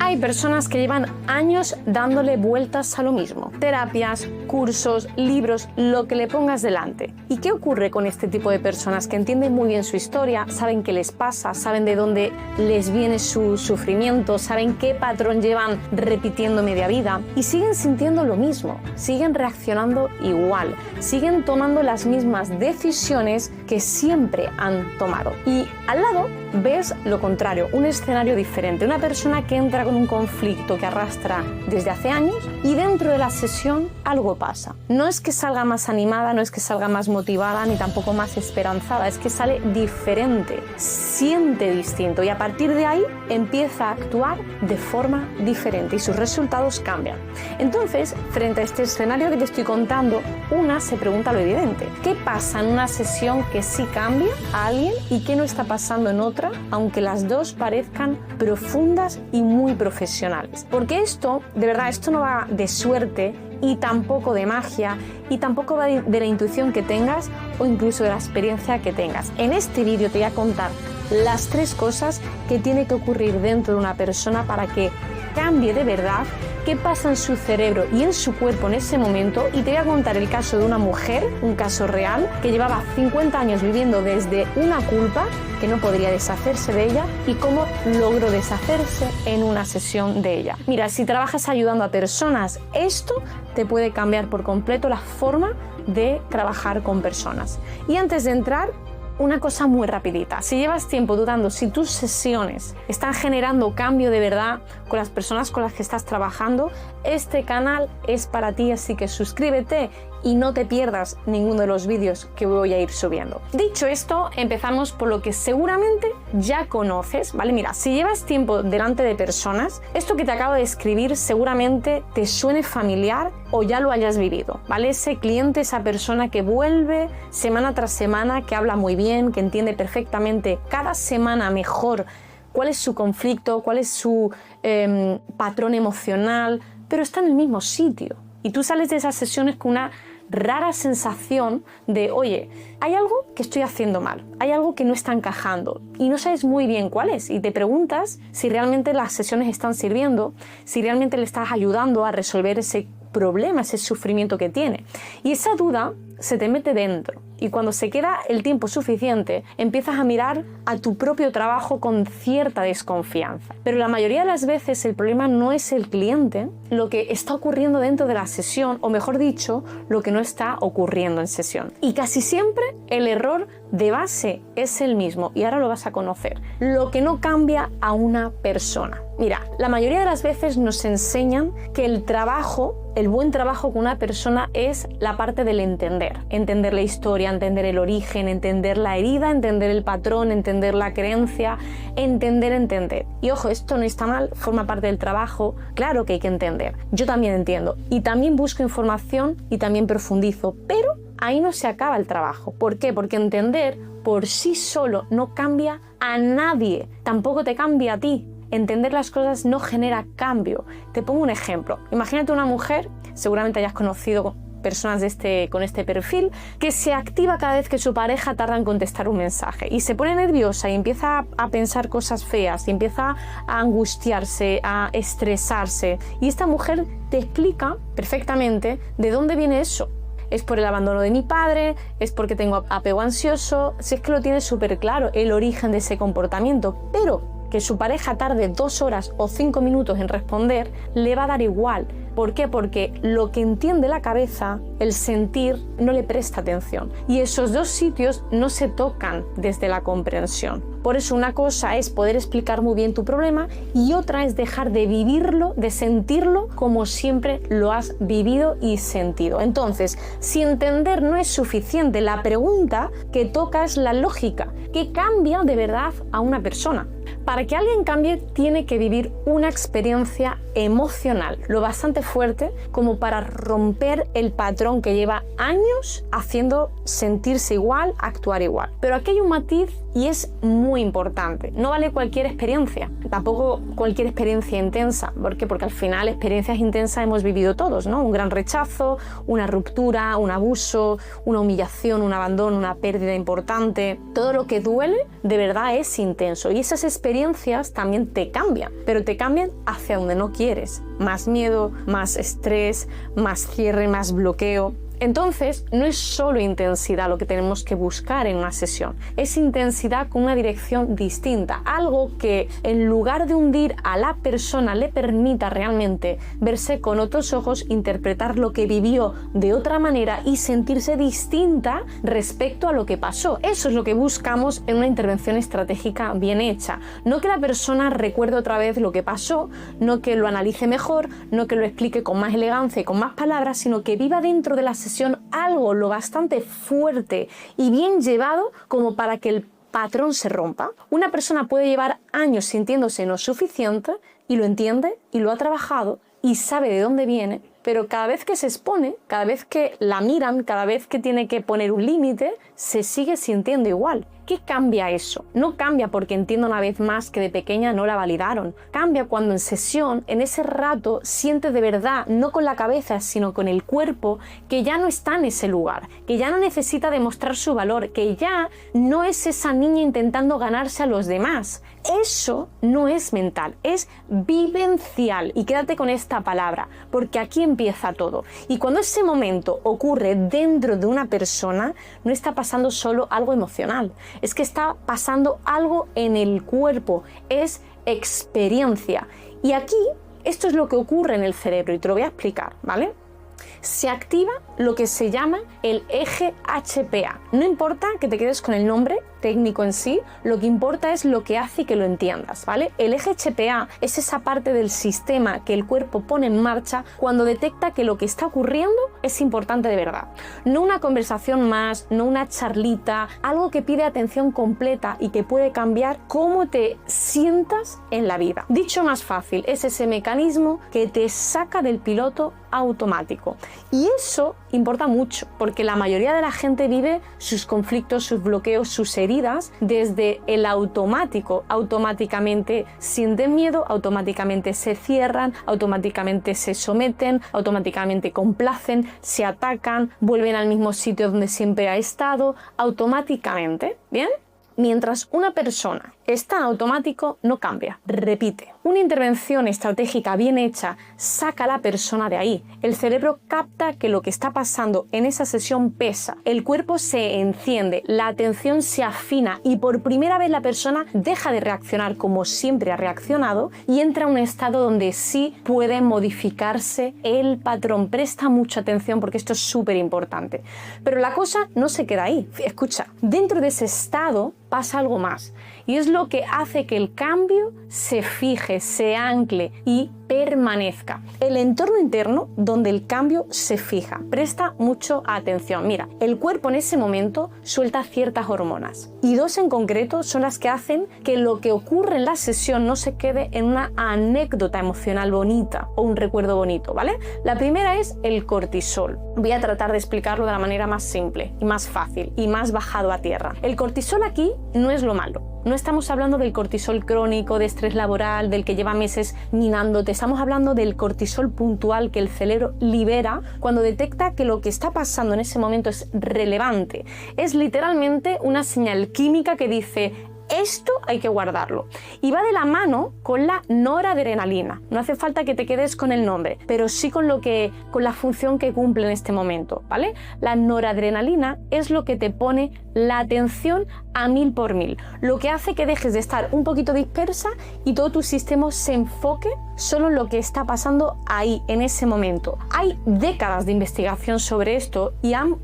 Hay personas que llevan años dándole vueltas a lo mismo. Terapias, cursos, libros, lo que le pongas delante. ¿Y qué ocurre con este tipo de personas que entienden muy bien su historia, saben qué les pasa, saben de dónde les viene su sufrimiento, saben qué patrón llevan repitiendo media vida y siguen sintiendo lo mismo, siguen reaccionando igual, siguen tomando las mismas decisiones que siempre han tomado? Y al lado ves lo contrario, un escenario diferente, una persona que entra con un conflicto que arrastra desde hace años y dentro de la sesión algo pasa. No es que salga más animada, no es que salga más motivada ni tampoco más esperanzada, es que sale diferente, siente distinto y a partir de ahí empieza a actuar de forma diferente y sus resultados cambian. Entonces, frente a este escenario que te estoy contando, una se pregunta lo evidente: ¿qué pasa en una sesión que sí cambia a alguien y qué no está pasando en otra, aunque las dos parezcan profundas y muy profesionales? Porque esto, de verdad, esto no va de suerte y tampoco de magia y tampoco va de la intuición que tengas o incluso de la experiencia que tengas. En este vídeo te voy a contar las 3 cosas que tiene que ocurrir dentro de una persona para que cambie de verdad, qué pasa en su cerebro y en su cuerpo en ese momento, y te voy a contar el caso de una mujer, un caso real, que llevaba 50 años viviendo desde una culpa que no podría deshacerse de ella y cómo logró deshacerse en una sesión de ella. Mira, si trabajas ayudando a personas, esto te puede cambiar por completo la forma de trabajar con personas. Y antes de entrar, una cosa muy rapidita: si llevas tiempo dudando si tus sesiones están generando cambio de verdad con las personas con las que estás trabajando, este canal es para ti, así que suscríbete y no te pierdas ninguno de los vídeos que voy a ir subiendo. Dicho esto, empezamos por lo que seguramente ya conoces, ¿vale? Mira, si llevas tiempo delante de personas, esto que te acabo de escribir seguramente te suene familiar o ya lo hayas vivido, ¿vale? Ese cliente, esa persona que vuelve semana tras semana, que habla muy bien, que entiende perfectamente cada semana mejor cuál es su conflicto, cuál es su patrón emocional, pero está en el mismo sitio. Y tú sales de esas sesiones con una rara sensación de, oye, hay algo que estoy haciendo mal, hay algo que no está encajando y no sabes muy bien cuál es, y te preguntas si realmente las sesiones están sirviendo, si realmente le estás ayudando a resolver ese problema, ese sufrimiento que tiene. Y esa duda se te mete dentro, y cuando se queda el tiempo suficiente empiezas a mirar a tu propio trabajo con cierta desconfianza. Pero la mayoría de las veces el problema no es el cliente, lo que está ocurriendo dentro de la sesión, o mejor dicho, lo que no está ocurriendo en sesión. Y casi siempre el error de base es el mismo, y ahora lo vas a conocer: lo que no cambia a una persona. Mira, la mayoría de las veces nos enseñan que el trabajo, el buen trabajo con una persona, es la parte del entender la historia, entender el origen, entender la herida, entender el patrón, entender la creencia, entender. Y ojo, esto no está mal, forma parte del trabajo, claro que hay que entender. Yo también entiendo y también busco información y también profundizo, pero ahí no se acaba el trabajo. ¿Por qué? Porque entender por sí solo no cambia a nadie, tampoco te cambia a ti. Entender las cosas no genera cambio. Te pongo un ejemplo. Imagínate una mujer, seguramente hayas conocido personas con este perfil, que se activa cada vez que su pareja tarda en contestar un mensaje y se pone nerviosa y empieza a pensar cosas feas y empieza a angustiarse, a estresarse. Y esta mujer te explica perfectamente de dónde viene eso. Es por el abandono de mi padre, es porque tengo apego ansioso. Si es que lo tiene súper claro el origen de ese comportamiento, pero que su pareja tarde 2 horas o 5 minutos en responder, le va a dar igual. ¿Por qué? Porque lo que entiende la cabeza, el sentir, no le presta atención. Y esos dos sitios no se tocan desde la comprensión. Por eso una cosa es poder explicar muy bien tu problema y otra es dejar de vivirlo, de sentirlo como siempre lo has vivido y sentido. Entonces, si entender no es suficiente, la pregunta que toca es la lógica. ¿Qué cambia de verdad a una persona? Para que alguien cambie, tiene que vivir una experiencia emocional lo bastante fuerte como para romper el patrón que lleva años haciendo sentirse igual, actuar igual. Pero aquí hay un matiz Y es muy importante. No vale cualquier experiencia, tampoco cualquier experiencia intensa. ¿Por qué? Porque al final experiencias intensas hemos vivido todos, ¿no? Un gran rechazo, una ruptura, un abuso, una humillación, un abandono, una pérdida importante. Todo lo que duele de verdad es intenso. Y esas experiencias también te cambian, pero te cambian hacia donde no quieres. Más miedo, más estrés, más cierre, más bloqueo. Entonces, no es solo intensidad lo que tenemos que buscar en una sesión, es intensidad con una dirección distinta, algo que en lugar de hundir a la persona le permita realmente verse con otros ojos, interpretar lo que vivió de otra manera y sentirse distinta respecto a lo que pasó. Eso es lo que buscamos en una intervención estratégica bien hecha. No que la persona recuerde otra vez lo que pasó, no que lo analice mejor, no que lo explique con más elegancia y con más palabras, sino que viva dentro de la sesión algo lo bastante fuerte y bien llevado como para que el patrón se rompa. Una persona puede llevar años sintiéndose no suficiente y lo entiende y lo ha trabajado y sabe de dónde viene, pero cada vez que se expone, cada vez que la miran, cada vez que tiene que poner un límite, se sigue sintiendo igual. ¿Qué cambia eso? No cambia porque entienda una vez más que de pequeña no la validaron. Cambia cuando en sesión, en ese rato, siente de verdad, no con la cabeza, sino con el cuerpo, que ya no está en ese lugar, que ya no necesita demostrar su valor, que ya no es esa niña intentando ganarse a los demás. Eso no es mental, es vivencial. Y quédate con esta palabra, porque aquí empieza todo. Y cuando ese momento ocurre dentro de una persona, no está pasando solo algo emocional, es que está pasando algo en el cuerpo, es experiencia. Y aquí esto es lo que ocurre en el cerebro y te lo voy a explicar, ¿vale? Se activa lo que se llama el eje HPA. No importa que te quedes con el nombre técnico en sí, lo que importa es lo que hace que lo entiendas, ¿vale? El eje HPA es esa parte del sistema que el cuerpo pone en marcha cuando detecta que lo que está ocurriendo es importante de verdad. No una conversación más, no una charlita, algo que pide atención completa y que puede cambiar cómo te sientas en la vida. Dicho más fácil, es ese mecanismo que te saca del piloto automático. Y eso importa mucho, porque la mayoría de la gente vive sus conflictos, sus bloqueos, sus heridas desde el automático. Automáticamente sienten miedo, automáticamente se cierran, automáticamente se someten, automáticamente complacen, se atacan, vuelven al mismo sitio donde siempre ha estado, automáticamente, ¿bien? Mientras una persona está en automático, no cambia, repite. Una intervención estratégica bien hecha saca a la persona de ahí. El cerebro capta que lo que está pasando en esa sesión pesa. El cuerpo se enciende, la atención se afina y por primera vez la persona deja de reaccionar como siempre ha reaccionado y entra a un estado donde sí puede modificarse el patrón. Presta mucha atención porque esto es súper importante. Pero la cosa no se queda ahí. Escucha, dentro de ese estado pasa algo más y es lo que hace que el cambio se fije, se ancle y permanezca. El entorno interno donde el cambio se fija. Presta mucho atención. Mira, el cuerpo en ese momento suelta ciertas hormonas y dos en concreto son las que hacen que lo que ocurre en la sesión no se quede en una anécdota emocional bonita o un recuerdo bonito, ¿vale? La primera es el cortisol. Voy a tratar de explicarlo de la manera más simple y más fácil y más bajado a tierra. El cortisol aquí no es lo malo. No estamos hablando del cortisol crónico, de estrés laboral, del que lleva meses minándote. Estamos hablando del cortisol puntual que el cerebro libera cuando detecta que lo que está pasando en ese momento es relevante. Es literalmente una señal química que dice: esto hay que guardarlo. Y va de la mano con la noradrenalina. No hace falta que te quedes con el nombre, pero sí con la función que cumple en este momento, ¿vale? La noradrenalina es lo que te pone la atención a 1000 por 1000, lo que hace que dejes de estar un poquito dispersa y todo tu sistema se enfoque solo en lo que está pasando ahí, en ese momento. Hay décadas de investigación sobre esto y han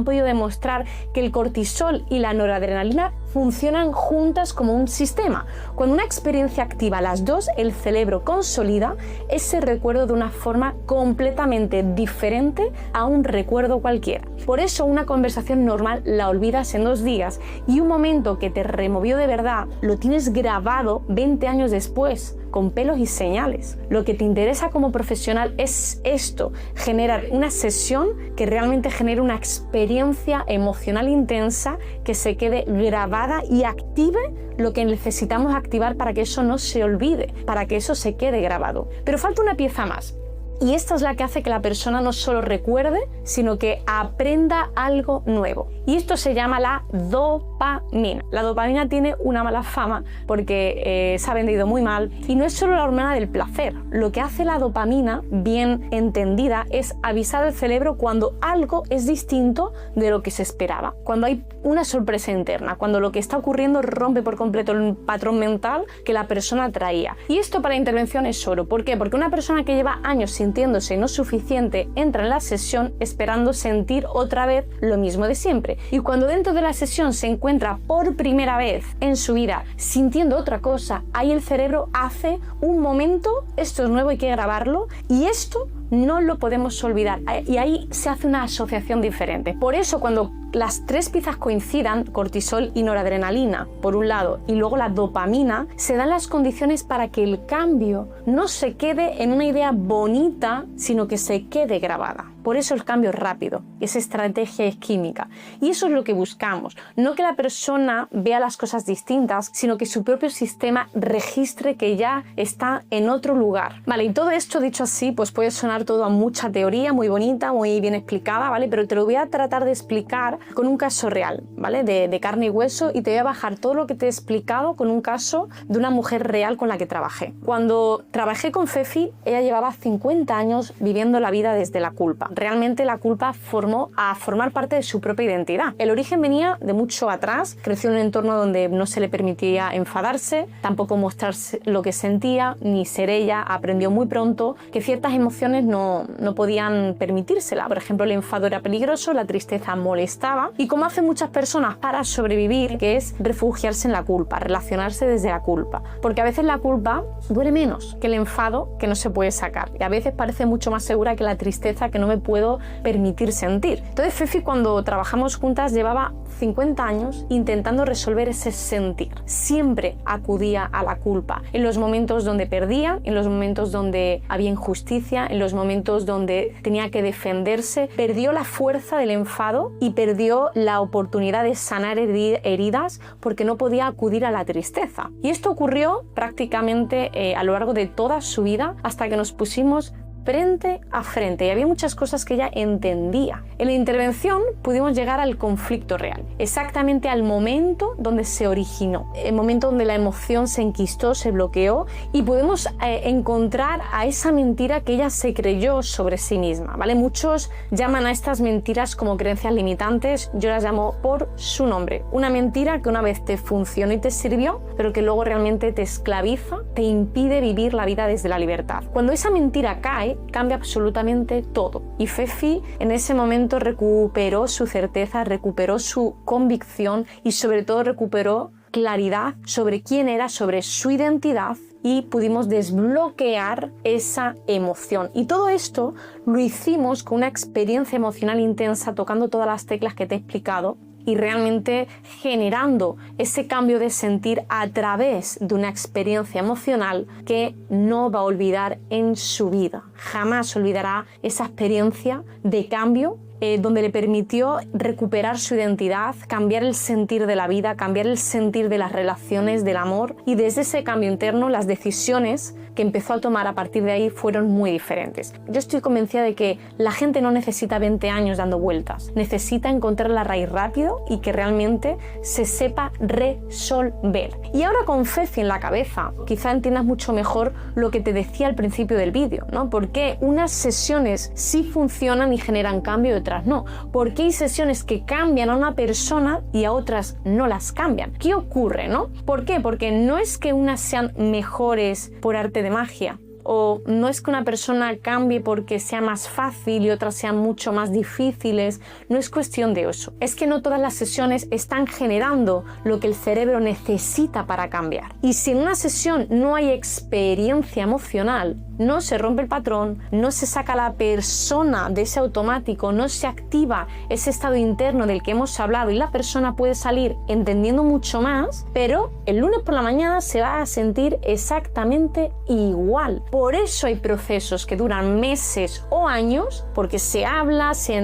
podido demostrar que el cortisol y la noradrenalina funcionan juntas como un sistema. Cuando una experiencia activa las dos, el cerebro consolida ese recuerdo de una forma completamente diferente a un recuerdo cualquiera. Por eso una conversación normal la olvidas en 2 días y un momento que te removió de verdad lo tienes grabado 20 años después. con pelos y señales. Lo que te interesa como profesional es esto, generar una sesión que realmente genere una experiencia emocional intensa, que se quede grabada y active lo que necesitamos activar para que eso no se olvide, para que eso se quede grabado. Pero falta una pieza más. Y esta es la que hace que la persona no solo recuerde, sino que aprenda algo nuevo. Y esto se llama la dopamina. La dopamina tiene una mala fama porque se ha vendido muy mal. Y no es solo la hormona del placer. Lo que hace la dopamina, bien entendida, es avisar al cerebro cuando algo es distinto de lo que se esperaba. Cuando hay una sorpresa interna, cuando lo que está ocurriendo rompe por completo el patrón mental que la persona traía. Y esto para intervención es oro. ¿Por qué? Porque una persona que lleva años sintiéndose no suficiente entra en la sesión esperando sentir otra vez lo mismo de siempre. Y cuando dentro de la sesión se encuentra por primera vez en su vida sintiendo otra cosa, ahí el cerebro hace un momento, esto es nuevo, hay que grabarlo, y esto no lo podemos olvidar. Y ahí se hace una asociación diferente. Por eso cuando las tres piezas coincidan, cortisol y noradrenalina por un lado y luego la dopamina, se dan las condiciones para que el cambio no se quede en una idea bonita, sino que se quede grabada. Por eso el cambio es rápido, esa estrategia es química. Y eso es lo que buscamos. No que la persona vea las cosas distintas, sino que su propio sistema registre que ya está en otro lugar. Vale, y todo esto dicho así, pues puede sonar todo a mucha teoría, muy bonita, muy bien explicada, ¿vale? Pero te lo voy a tratar de explicar con un caso real, ¿vale? De carne y hueso, y te voy a bajar todo lo que te he explicado con un caso de una mujer real con la que trabajé. Cuando trabajé con Fefi, ella llevaba 50 años viviendo la vida desde la culpa. Realmente la culpa formó a formar parte de su propia identidad. El origen venía de mucho atrás, creció en un entorno donde no se le permitía enfadarse, tampoco mostrarse lo que sentía, ni ser ella. Aprendió muy pronto que ciertas emociones no podían permitírsela. Por ejemplo, el enfado era peligroso, la tristeza molestaba, y como hacen muchas personas para sobrevivir, que es refugiarse en la culpa, relacionarse desde la culpa. Porque a veces la culpa duele menos que el enfado que no se puede sacar, y a veces parece mucho más segura que la tristeza que no me puedo permitir sentir. Entonces Fefi, cuando trabajamos juntas, llevaba 50 años intentando resolver ese sentir. Siempre acudía a la culpa, en los momentos donde perdía, en los momentos donde había injusticia, en los momentos donde tenía que defenderse. Perdió la fuerza del enfado y perdió la oportunidad de sanar heridas porque no podía acudir a la tristeza. Y esto ocurrió prácticamente a lo largo de toda su vida, hasta que nos pusimos frente a frente, y había muchas cosas que ella entendía. En la intervención pudimos llegar al conflicto real, exactamente al momento donde se originó, el momento donde la emoción se enquistó, se bloqueó, y podemos encontrar a esa mentira que ella se creyó sobre sí misma, ¿vale? Muchos llaman a estas mentiras como creencias limitantes, yo las llamo por su nombre. Una mentira que una vez te funcionó y te sirvió, pero que luego realmente te esclaviza, te impide vivir la vida desde la libertad. Cuando esa mentira cae, cambia absolutamente todo. Y Fefi en ese momento recuperó su certeza, recuperó su convicción y sobre todo recuperó claridad sobre quién era, sobre su identidad, y pudimos desbloquear esa emoción. Y todo esto lo hicimos con una experiencia emocional intensa, tocando todas las teclas que te he explicado y realmente generando ese cambio de sentir a través de una experiencia emocional que no va a olvidar en su vida. Jamás olvidará esa experiencia de cambio donde le permitió recuperar su identidad, cambiar el sentir de la vida, cambiar el sentir de las relaciones, del amor, y desde ese cambio interno las decisiones que empezó a tomar a partir de ahí fueron muy diferentes. Yo estoy convencida de que la gente no necesita 20 años dando vueltas, necesita encontrar la raíz rápido y que realmente se sepa resolver. Y ahora con Fefi en la cabeza, quizá entiendas mucho mejor lo que te decía al principio del vídeo, ¿no? ¿Por qué unas sesiones sí funcionan y generan cambio y otras no? ¿Por qué hay sesiones que cambian a una persona y a otras no las cambian? ¿Qué ocurre, no? ¿Por qué? Porque no es que unas sean mejores por arte de magia, o no es que una persona cambie porque sea más fácil y otras sean mucho más difíciles, no es cuestión de eso. Es que no todas las sesiones están generando lo que el cerebro necesita para cambiar. Y si en una sesión no hay experiencia emocional, no se rompe el patrón, no se saca a la persona de ese automático, no se activa ese estado interno del que hemos hablado y la persona puede salir entendiendo mucho más, pero el lunes por la mañana se va a sentir exactamente igual. Por eso hay procesos que duran meses o años, porque se habla, se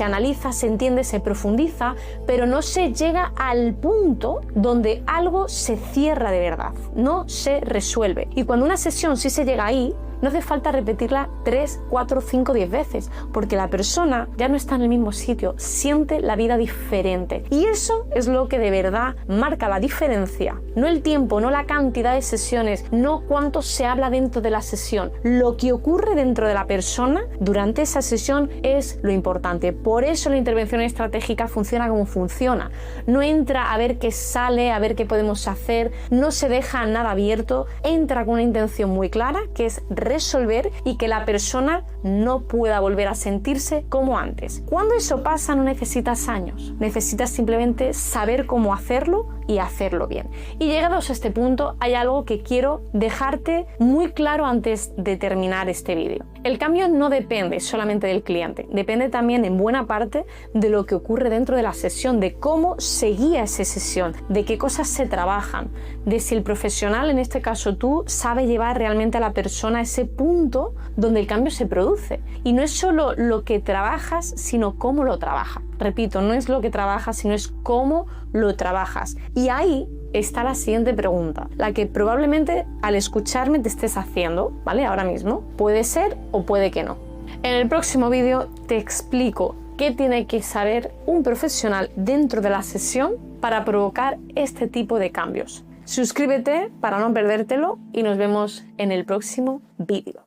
analiza, se entiende, se profundiza, pero no se llega al punto donde algo se cierra de verdad, no se resuelve. Y cuando una sesión sí se llega ahí, no hace falta repetirla 3, 4, 5, 10 veces, porque la persona ya no está en el mismo sitio, siente la vida diferente. Y eso es lo que de verdad marca la diferencia. No el tiempo, no la cantidad de sesiones, no cuánto se habla dentro de la sesión. Lo que ocurre dentro de la persona durante esa sesión es lo importante. Por eso la intervención estratégica funciona como funciona. No entra a ver qué sale, a ver qué podemos hacer, no se deja nada abierto, entra con una intención muy clara, que es resolver y que la persona no pueda volver a sentirse como antes. Cuando eso pasa no necesitas años, necesitas simplemente saber cómo hacerlo y hacerlo bien. Y llegados a este punto hay algo que quiero dejarte muy claro antes de terminar este vídeo. El cambio no depende solamente del cliente, depende también en buena parte de lo que ocurre dentro de la sesión, de cómo se guía esa sesión, de qué cosas se trabajan, de si el profesional, en este caso tú, sabe llevar realmente a la persona a ese punto donde el cambio se produce. Y no es solo lo que trabajas, sino cómo lo trabajas. Repito, no es lo que trabajas, sino es cómo lo trabajas. Y ahí está la siguiente pregunta, la que probablemente al escucharme te estés haciendo, ¿vale? Ahora mismo. Puede ser o puede que no. En el próximo vídeo te explico qué tiene que saber un profesional dentro de la sesión para provocar este tipo de cambios. Suscríbete para no perdértelo y nos vemos en el próximo vídeo.